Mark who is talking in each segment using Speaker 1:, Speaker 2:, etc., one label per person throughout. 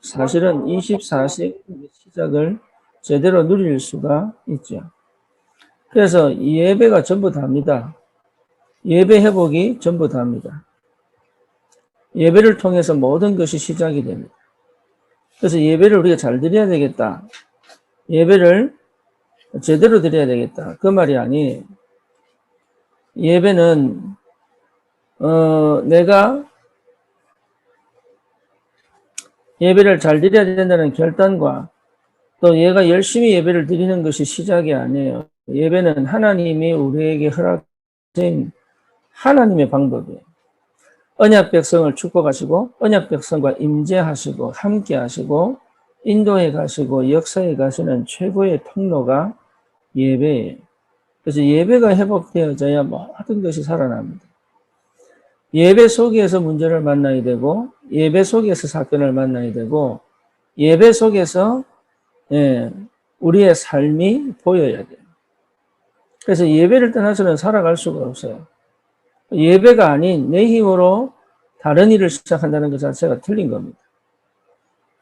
Speaker 1: 사실은 24시 시작을 제대로 누릴 수가 있죠. 그래서 예배가 전부 다입니다. 예배 회복이 전부 다입니다. 예배를 통해서 모든 것이 시작이 됩니다. 그래서 예배를 우리가 잘 드려야 되겠다. 예배를 제대로 드려야 되겠다. 그 말이 아니, 예배는 내가 예배를 잘 드려야 된다는 결단과 또 얘가 열심히 예배를 드리는 것이 시작이 아니에요. 예배는 하나님이 우리에게 허락된 하나님의 방법이에요. 언약 백성을 축복하시고 언약 백성과 임재하시고 함께 하시고 인도해 가시고 역사해 가시는 최고의 통로가 예배예요. 그래서 예배가 회복되어져야 모든 것이 살아납니다. 예배 속에서 문제를 만나야 되고 예배 속에서 사건을 만나야 되고 예배 속에서 우리의 삶이 보여야 돼요. 그래서 예배를 떠나서는 살아갈 수가 없어요. 예배가 아닌 내 힘으로 다른 일을 시작한다는 것 자체가 틀린 겁니다.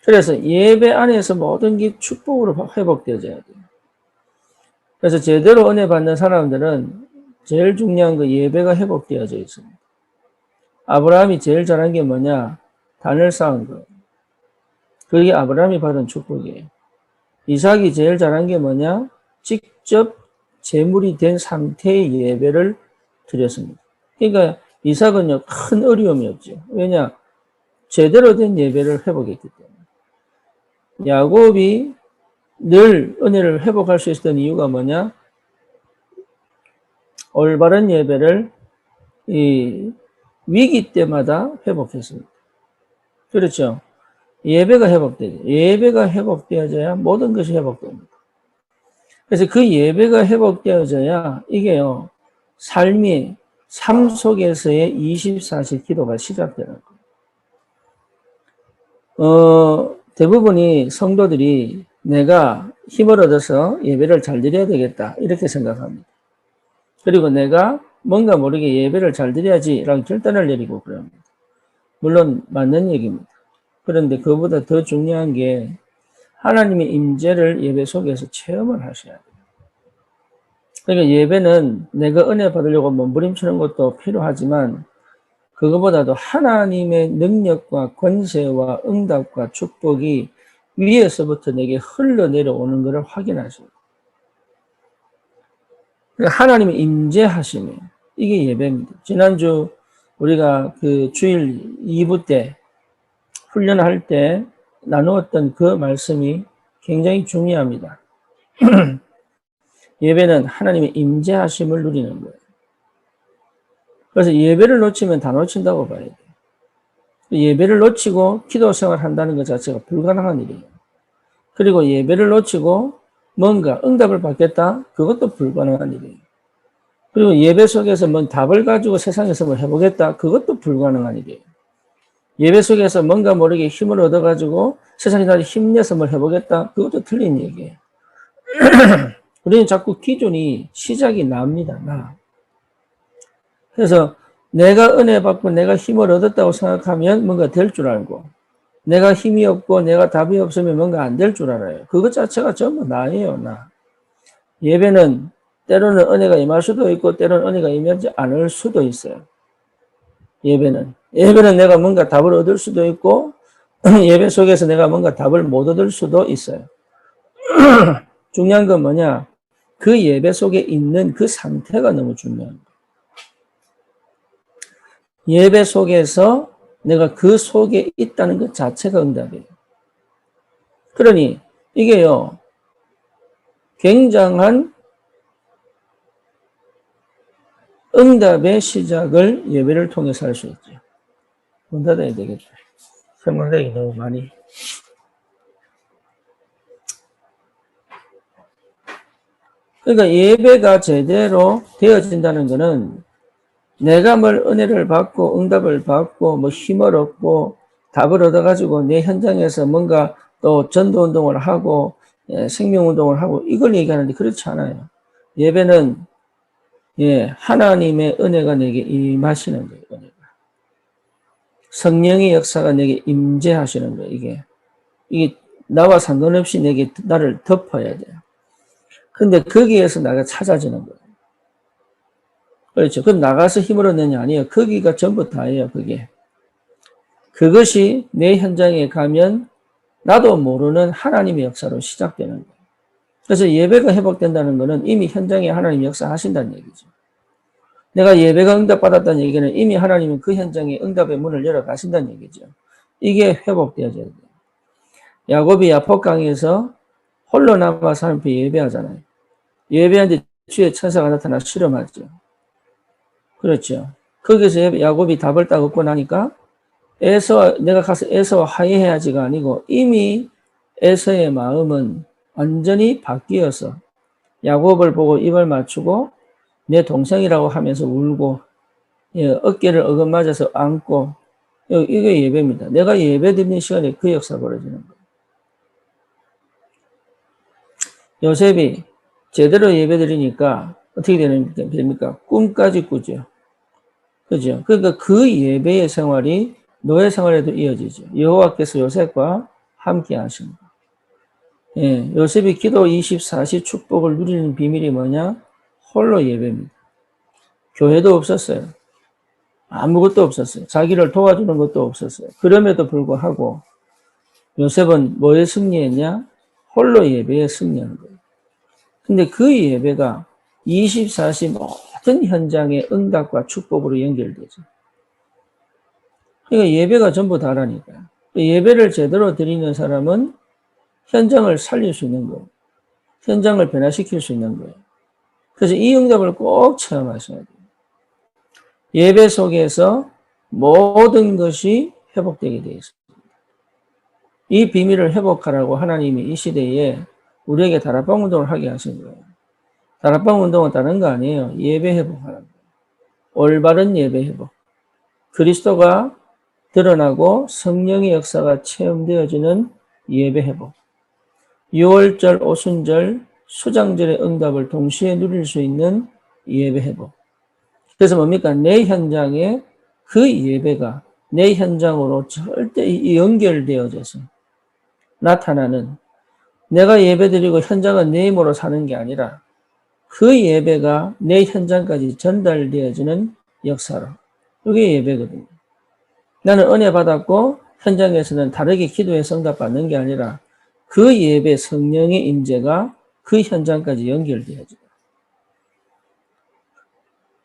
Speaker 1: 그래서 예배 안에서 모든 게 축복으로 회복되어져야 돼요. 그래서 제대로 은혜 받는 사람들은 제일 중요한 거 예배가 회복되어져 있습니다. 아브라함이 제일 잘한 게 뭐냐? 단을 쌓은 거. 그게 아브라함이 받은 축복이에요. 이삭이 제일 잘한 게 뭐냐? 직접 제물이 된 상태의 예배를 드렸습니다. 그러니까 이삭은요, 큰 어려움이 없죠. 왜냐? 제대로 된 예배를 회복했기 때문에. 야곱이 늘 은혜를 회복할 수 있었던 이유가 뭐냐? 올바른 예배를 이 위기 때마다 회복했습니다. 그렇죠? 예배가 회복되죠. 예배가 회복되어져야 모든 것이 회복됩니다. 그래서 그 예배가 회복되어져야 이게요, 삶 속에서의 24시 기도가 시작되는 거예요. 대부분이 성도들이 내가 힘을 얻어서 예배를 잘 드려야 되겠다, 이렇게 생각합니다. 그리고 내가 뭔가 모르게 예배를 잘 드려야지라고 결단을 내리고 그럽니다. 물론 맞는 얘기입니다. 그런데 그보다 더 중요한 게 하나님의 임재를 예배 속에서 체험을 하셔야 돼요. 그러니까 예배는 내가 은혜 받으려고 몸부림치는 것도 필요하지만 그것보다도 하나님의 능력과 권세와 응답과 축복이 위에서부터 내게 흘러내려오는 것을 확인하셔야 돼요. 그러니까 하나님의 임재하심이에요. 이게 예배입니다. 지난주 우리가 그 주일 2부 때 훈련할 때 나누었던 그 말씀이 굉장히 중요합니다. 예배는 하나님의 임재하심을 누리는 거예요. 그래서 예배를 놓치면 다 놓친다고 봐야 돼요. 예배를 놓치고 기도 생활을 한다는 것 자체가 불가능한 일이에요. 그리고 예배를 놓치고 뭔가 응답을 받겠다? 그것도 불가능한 일이에요. 그리고 예배 속에서 뭔 답을 가지고 세상에서 뭘 해보겠다? 그것도 불가능한 일이에요. 예배 속에서 뭔가 모르게 힘을 얻어가지고 세상에 다시 힘내서 뭘 해보겠다? 그것도 틀린 얘기예요. 우리는 자꾸 기준이 시작이 납니다. 나. 그래서 내가 은혜 받고 내가 힘을 얻었다고 생각하면 뭔가 될 줄 알고 내가 힘이 없고 내가 답이 없으면 뭔가 안 될 줄 알아요. 그것 자체가 전부 나예요. 나. 예배는 때로는 은혜가 임할 수도 있고 때로는 은혜가 임하지 않을 수도 있어요. 예배는 내가 뭔가 답을 얻을 수도 있고 예배 속에서 내가 뭔가 답을 못 얻을 수도 있어요. 중요한 건 뭐냐? 그 예배 속에 있는 그 상태가 너무 중요한 거예요. 예배 속에서 내가 그 속에 있다는 것 자체가 응답이에요. 그러니 이게요, 굉장한 응답의 시작을 예배를 통해서 할 수 있죠. 문 닫아야 되겠다. 생각력이 너무 많이. 그러니까 예배가 제대로 되어진다는 것은 내가 뭘 은혜를 받고 응답을 받고 뭐 힘을 얻고 답을 얻어가지고 내 현장에서 뭔가 또 전도운동을 하고 생명운동을 하고 이걸 얘기하는데 그렇지 않아요. 예배는 하나님의 은혜가 내게 임하시는 거예요. 은혜가. 성령의 역사가 내게 임재하시는 거예요. 이게 이게 나와 상관없이 나를 덮어야 돼요. 근데 거기에서 나가 찾아지는 거예요. 그렇죠. 그럼 나가서 힘을 얻느냐? 아니에요. 거기가 전부 다예요, 그게. 그것이 내 현장에 가면 나도 모르는 하나님의 역사로 시작되는 거예요. 그래서 예배가 회복된다는 것은 이미 현장에 하나님이 역사하신다는 얘기죠. 내가 예배가 응답받았다는 얘기는 이미 하나님은 그 현장에 응답의 문을 열어 가신다는 얘기죠. 이게 회복되어져야 돼요. 야곱이 야복강에서 홀로 남아서 하나님 앞에 예배하잖아요. 예배하는데 주의 천사가 나타나 실험하죠. 그렇죠. 거기서 야곱이 답을 딱 얻고 나니까 내가 가서 에서와 화해해야지가 아니고 이미 에서의 마음은 완전히 바뀌어서 야곱을 보고 입을 맞추고 내 동생이라고 하면서 울고, 예, 어깨를 어긋맞아서 안고, 이게 예배입니다. 내가 예배 드리는 시간에 그 역사가 벌어지는 거예요. 요셉이 제대로 예배 드리니까 어떻게 됩니까? 꿈까지 꾸죠. 그죠? 그러니까 그 예배의 생활이 노예 생활에도 이어지죠. 여호와께서 요셉과 함께 하십니다. 예, 요셉이 기도 24시 축복을 누리는 비밀이 뭐냐? 홀로 예배입니다. 교회도 없었어요. 아무것도 없었어요. 자기를 도와주는 것도 없었어요. 그럼에도 불구하고 요셉은 뭐에 승리했냐? 홀로 예배에 승리한 거예요. 근데 그 예배가 24시 모든 현장의 응답과 축복으로 연결되죠. 그러니까 예배가 전부 다라니까요. 예배를 제대로 드리는 사람은 현장을 살릴 수 있는 거예요. 현장을 변화시킬 수 있는 거예요. 그래서 이 응답을 꼭 체험하셔야 돼요. 예배 속에서 모든 것이 회복되게 되어 있습니다. 이 비밀을 회복하라고 하나님이 이 시대에 우리에게 다락방 운동을 하게 하신 거예요. 다락방 운동은 다른 거 아니에요. 예배 회복하는 거예요. 올바른 예배 회복. 그리스도가 드러나고 성령의 역사가 체험되어지는 예배 회복. 유월절, 오순절, 수장절의 응답을 동시에 누릴 수 있는 예배 회복. 그래서 뭡니까? 내 현장에 그 예배가 내 현장으로 절대 연결되어져서 나타나는, 내가 예배드리고 현장은 내 힘으로 사는 게 아니라 그 예배가 내 현장까지 전달되어지는 역사로. 이게 예배거든요. 나는 은혜 받았고 현장에서는 다르게 기도해서 응답 받는 게 아니라 그 예배 성령의 임재가 그 현장까지 연결되어져요.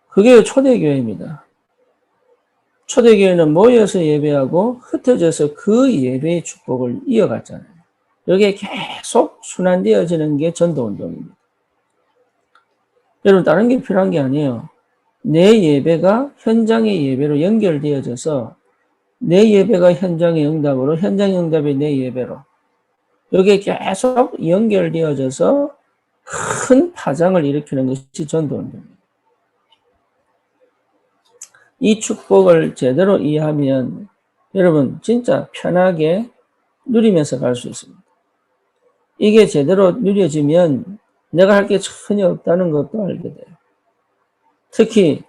Speaker 1: 그게 초대교회입니다. 초대교회는 모여서 예배하고 흩어져서 그 예배의 축복을 이어갔잖아요. 여기에 계속 순환되어지는 게 전도운동입니다. 여러분, 다른 게 필요한 게 아니에요. 내 예배가 현장의 예배로 연결되어져서 내 예배가 현장의 응답으로, 현장의 응답이 내 예배로, 여기에 계속 연결되어져서 큰 파장을 일으키는 것이 전도운동입니다. 이 축복을 제대로 이해하면 여러분 진짜 편하게 누리면서 갈 수 있습니다. 이게 제대로 누려지면 내가 할 게 전혀 없다는 것도 알게 돼요. 특히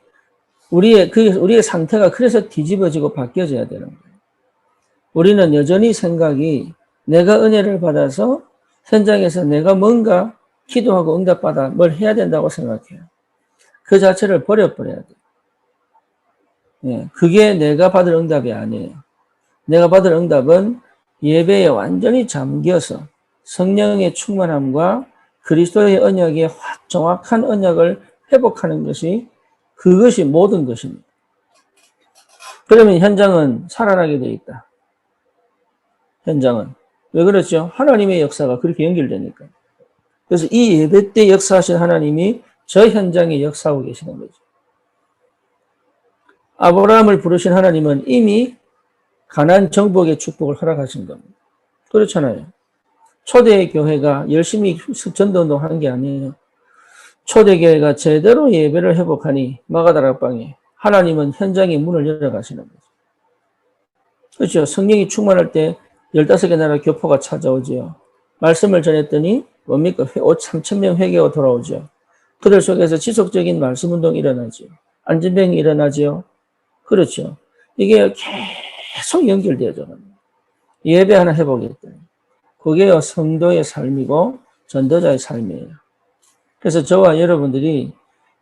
Speaker 1: 우리의 상태가 그래서 뒤집어지고 바뀌어져야 되는 거예요. 우리는 여전히 생각이 내가 은혜를 받아서 현장에서 내가 뭔가 기도하고 응답받아 뭘 해야 된다고 생각해요. 그 자체를 버려버려야 돼요. 예, 그게 내가 받을 응답이 아니에요. 내가 받을 응답은 예배에 완전히 잠겨서 성령의 충만함과 그리스도의 언약의 정확한 언약을 회복하는 것이, 그것이 모든 것입니다. 그러면 현장은 살아나게 되어 있다. 현장은. 왜 그렇죠? 하나님의 역사가 그렇게 연결되니까. 그래서 이 예배 때 역사하신 하나님이 저 현장에 역사하고 계시는 거죠. 아브라함을 부르신 하나님은 이미 가나안 정복의 축복을 허락하신 겁니다. 그렇잖아요. 초대 교회가 열심히 전도운동 하는 게 아니에요. 초대교회가 제대로 예배를 회복하니 마가다락방에 하나님은 현장의 문을 열어가시는 거죠. 그렇죠. 성령이 충만할 때 15개 나라 교포가 찾아오죠. 말씀을 전했더니 뭡니까? 3,000명 회개가 돌아오죠. 그들 속에서 지속적인 말씀 운동이 일어나죠. 안진병이 일어나죠. 그렇죠. 이게 계속 연결되어져. 예배 하나 회복했더니. 그게 성도의 삶이고 전도자의 삶이에요. 그래서 저와 여러분들이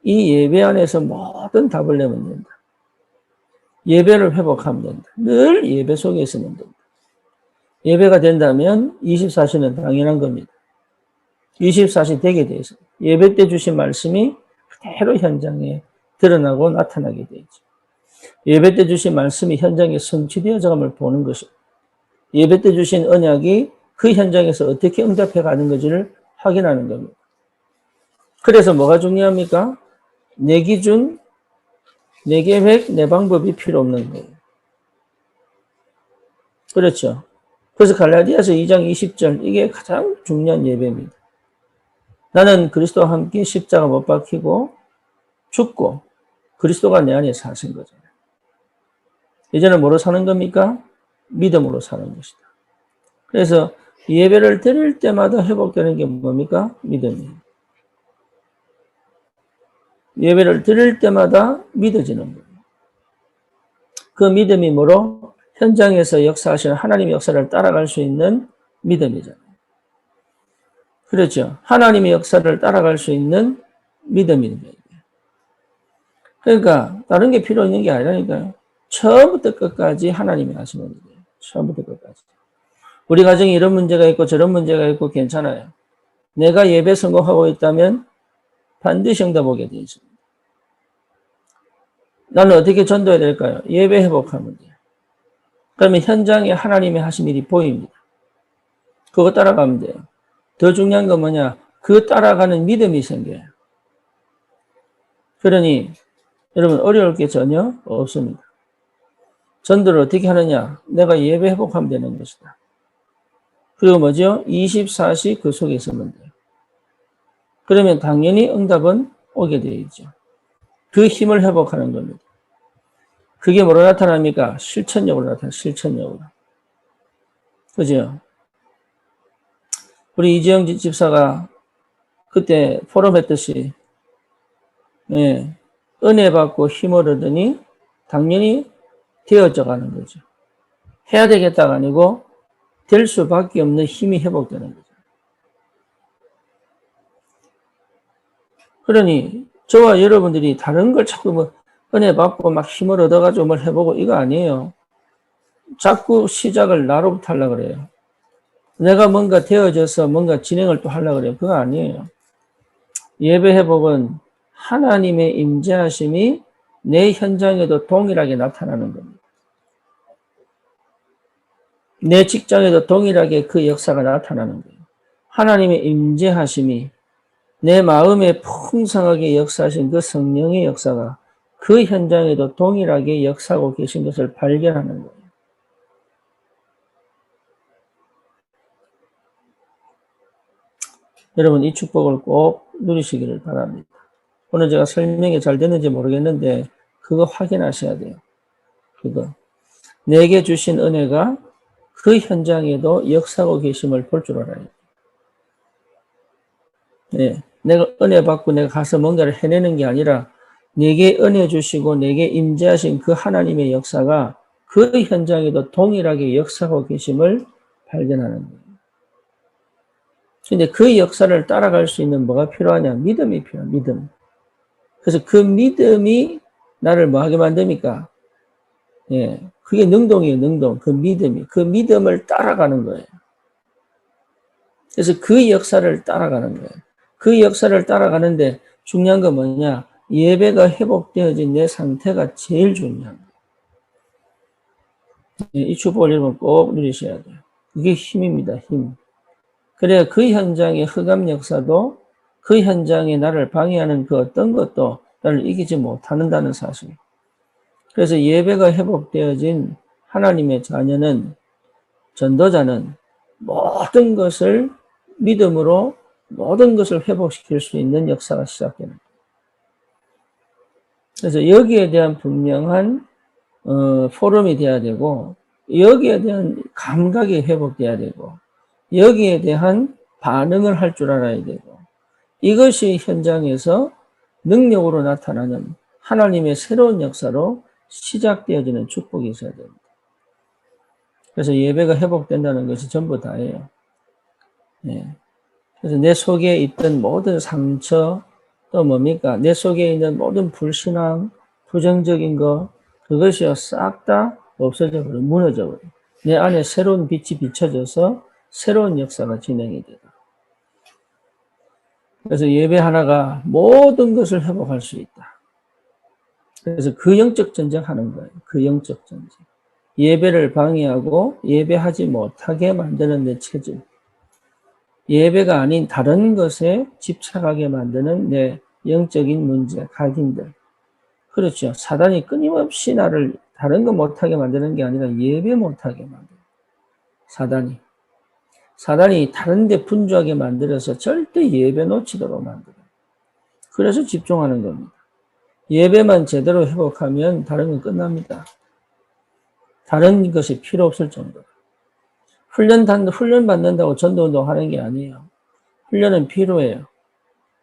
Speaker 1: 이 예배 안에서 모든 답을 내면 된다. 예배를 회복하면 된다. 늘 예배 속에 있으면 된다. 예배가 된다면 24시는 당연한 겁니다. 24시 되게 돼 있어요. 예배 때 주신 말씀이 그대로 현장에 드러나고 나타나게 되죠. 예배 때 주신 말씀이 현장에 성취되어져감을 보는 것이고, 예배 때 주신 언약이 그 현장에서 어떻게 응답해 가는 건지를 확인하는 겁니다. 그래서 뭐가 중요합니까? 내 기준, 내 계획, 내 방법이 필요 없는 거예요. 그렇죠. 그래서 갈라디아서 2장 20절, 이게 가장 중요한 예배입니다. 나는 그리스도와 함께 십자가 못 박히고 죽고 그리스도가 내 안에 사신 거잖아요. 이제는 뭐로 사는 겁니까? 믿음으로 사는 것이다. 그래서 예배를 드릴 때마다 회복되는 게 뭡니까? 믿음이에요. 예배를 드릴 때마다 믿어지는 거예요. 그 믿음이 뭐로? 현장에서 역사하시는 하나님의 역사를 따라갈 수 있는 믿음이잖아요. 그렇죠. 하나님의 역사를 따라갈 수 있는 믿음입니다. 그러니까 다른 게 필요 있는 게 아니라니까요. 처음부터 끝까지 하나님이 하시는 거예요. 처음부터 끝까지. 우리 가정에 이런 문제가 있고 저런 문제가 있고 괜찮아요. 내가 예배 성공하고 있다면 반드시 응답 오게 되어 있습니다. 나는 어떻게 전도해야 될까요? 예배 회복하면 돼요. 그러면 현장에 하나님이 하신 일이 보입니다. 그거 따라가면 돼요. 더 중요한 건 뭐냐? 그 따라가는 믿음이 생겨요. 그러니 여러분 어려울 게 전혀 없습니다. 전도를 어떻게 하느냐? 내가 예배 회복하면 되는 것이다. 그리고 뭐죠? 24시 그 속에 있으면 돼요. 그러면 당연히 응답은 오게 되어 있죠. 그 힘을 회복하는 겁니다. 그게 뭐로 나타납니까? 실천력으로 나타나요. 실천력으로. 그죠? 우리 이지영 집사가 그때 포럼 했듯이, 예, 은혜 받고 힘을 얻으니 당연히 되어져 가는 거죠. 해야 되겠다가 아니고 될 수밖에 없는 힘이 회복되는 거죠. 그러니 저와 여러분들이 다른 걸 자꾸 뭐 은혜 받고 막 힘을 얻어가지고 뭘 해보고 이거 아니에요. 자꾸 시작을 나로부터 하려고 그래요. 내가 뭔가 되어져서 뭔가 진행을 또 하려고 그래요. 그거 아니에요. 예배 회복은 하나님의 임재하심이 내 현장에도 동일하게 나타나는 겁니다. 내 직장에도 동일하게 그 역사가 나타나는 거예요. 하나님의 임재하심이 내 마음에 풍성하게 역사하신 그 성령의 역사가 그 현장에도 동일하게 역사하고 계신 것을 발견하는 거예요. 여러분 이 축복을 꼭 누리시기를 바랍니다. 오늘 제가 설명이 잘 됐는지 모르겠는데 그거 확인하셔야 돼요. 그거. 내게 주신 은혜가 그 현장에도 역사하고 계심을 볼 줄 알아요. 네. 내가 은혜 받고 내가 가서 뭔가를 해내는 게 아니라 내게 은혜 주시고 내게 임재하신 그 하나님의 역사가 그 현장에도 동일하게 역사하고 계심을 발견하는 거예요. 근데 그 역사를 따라갈 수 있는 뭐가 필요하냐? 믿음이 필요해요. 믿음. 그래서 그 믿음이 나를 뭐 하게 만듭니까? 예. 그게 능동이에요, 능동. 그 믿음이. 그 믿음을 따라가는 거예요. 그래서 그 역사를 따라가는 거예요. 그 역사를 따라가는데 중요한 건 뭐냐? 예배가 회복되어진 내 상태가 제일 중요한 거예요. 예, 이 축복을 여러분 꼭 누리셔야 돼요. 그게 힘입니다, 힘. 그래야 그 현장의 흑암 역사도 그 현장에 나를 방해하는 그 어떤 것도 나를 이기지 못한다는 사실. 그래서 예배가 회복되어진 하나님의 자녀는, 전도자는 모든 것을 믿음으로 모든 것을 회복시킬 수 있는 역사가 시작되는 거예요. 그래서 여기에 대한 분명한 포럼이 돼야 되고, 여기에 대한 감각이 회복돼야 되고, 여기에 대한 반응을 할 줄 알아야 되고, 이것이 현장에서 능력으로 나타나는 하나님의 새로운 역사로 시작되어지는 축복이 있어야 됩니다. 그래서 예배가 회복된다는 것이 전부 다예요. 예. 그래서 내 속에 있던 모든 상처, 또 뭡니까? 내 속에 있는 모든 불신앙, 부정적인 거, 그것이요, 싹 다 없어져 버려, 무너져 버려. 내 안에 새로운 빛이 비춰져서 새로운 역사가 진행이 되다. 그래서 예배 하나가 모든 것을 회복할 수 있다. 그래서 그 영적 전쟁 하는 거예요. 그 영적 전쟁. 예배를 방해하고 예배하지 못하게 만드는 내 체질. 예배가 아닌 다른 것에 집착하게 만드는 내 영적인 문제, 각인들. 그렇죠. 사단이 끊임없이 나를 다른 거 못하게 만드는 게 아니라 예배 못하게 만들어요. 사단이 다른 데 분주하게 만들어서 절대 예배 놓치도록 만들어요. 그래서 집중하는 겁니다. 예배만 제대로 회복하면 다른 건 끝납니다. 다른 것이 필요 없을 정도로. 훈련 받는다고 전도운동 하는 게 아니에요. 훈련은 필요해요.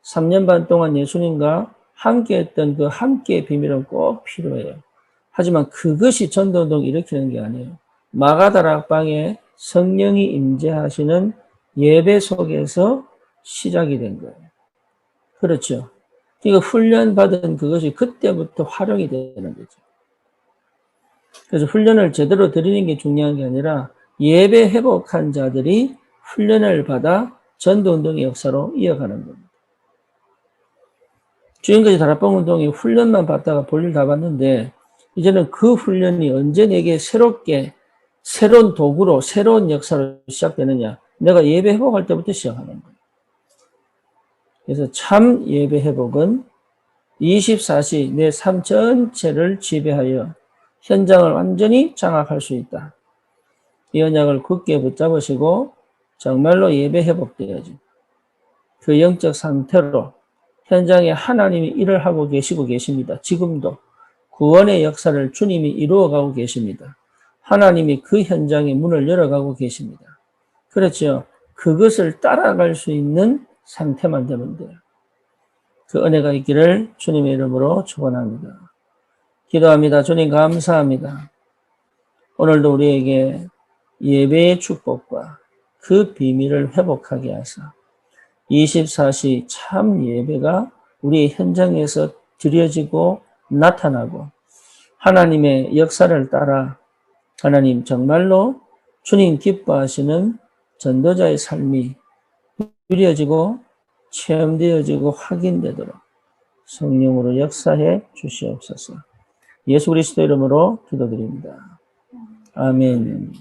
Speaker 1: 3년 반 동안 예수님과 함께 했던 그 함께의 비밀은 꼭 필요해요. 하지만 그것이 전도운동을 일으키는 게 아니에요. 마가다락방에 성령이 임재하시는 예배 속에서 시작이 된 거예요. 그렇죠. 그러니까 훈련받은 그것이 그때부터 활용이 되는 거죠. 그래서 훈련을 제대로 드리는 게 중요한 게 아니라 예배 회복한 자들이 훈련을 받아 전도운동의 역사로 이어가는 겁니다. 지금까지 다락방 운동이 훈련만 받다가 볼일 다 봤는데 이제는 그 훈련이 언제 내게 새롭게 새로운 도구로 새로운 역사로 시작되느냐. 내가 예배 회복할 때부터 시작하는 거예요. 그래서 참 예배 회복은 24시 내 삶 전체를 지배하여 현장을 완전히 장악할 수 있다. 이 언약을 굳게 붙잡으시고 정말로 예배 회복되어진 그 영적 상태로 현장에 하나님이 일을 하고 계시고 계십니다. 지금도 구원의 역사를 주님이 이루어가고 계십니다. 하나님이 그 현장에 문을 열어가고 계십니다. 그렇죠. 그것을 따라갈 수 있는 상태만 되면 돼요. 그 은혜가 있기를 주님의 이름으로 축원합니다. 기도합니다. 주님 감사합니다. 오늘도 우리에게 예배의 축복과 그 비밀을 회복하게 하사 24시 참 예배가 우리 현장에서 드려지고 나타나고 하나님의 역사를 따라 하나님 정말로 주님 기뻐하시는 전도자의 삶이 누려지고 체험되어지고 확인되도록 성령으로 역사해 주시옵소서. 예수 그리스도 이름으로 기도드립니다. 아멘.